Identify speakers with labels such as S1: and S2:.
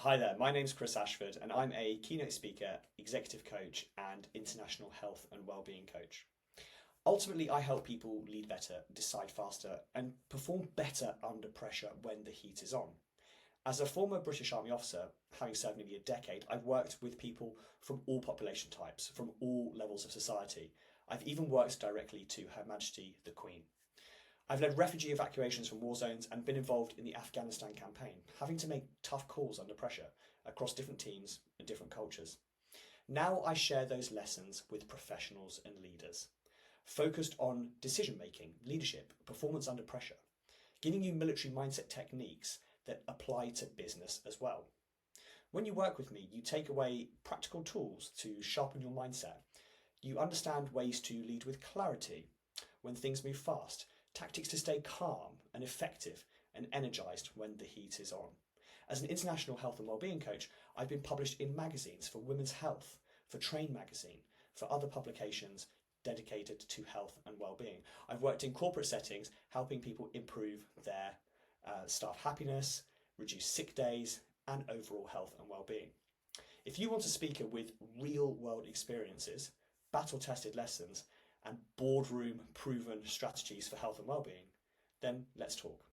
S1: Hi there, my name's Chris Ashford and I'm a keynote speaker, executive coach and international health and wellbeing coach. Ultimately, I help people lead better, decide faster and perform better under pressure when the heat is on. As a former British Army officer, having served nearly a decade, I've worked with people from all population types, from all levels of society. I've even worked directly to Her Majesty the Queen. I've led refugee evacuations from war zones and been involved in the Afghanistan campaign, having to make tough calls under pressure across different teams and different cultures. Now I share those lessons with professionals and leaders, focused on decision making, leadership, performance under pressure, giving you military mindset techniques that apply to business as well. When you work with me, you take away practical tools to sharpen your mindset. You understand ways to lead with clarity when things move fast, tactics to stay calm and effective and energized when the heat is on. As an international health and wellbeing coach, I've been published in magazines for Women's Health, for Train magazine, for other publications dedicated to health and wellbeing. I've worked in corporate settings, helping people improve their staff happiness, reduce sick days, and overall health and wellbeing. If you want a speaker with real world experiences, battle tested lessons, and boardroom proven strategies for health and wellbeing, then let's talk.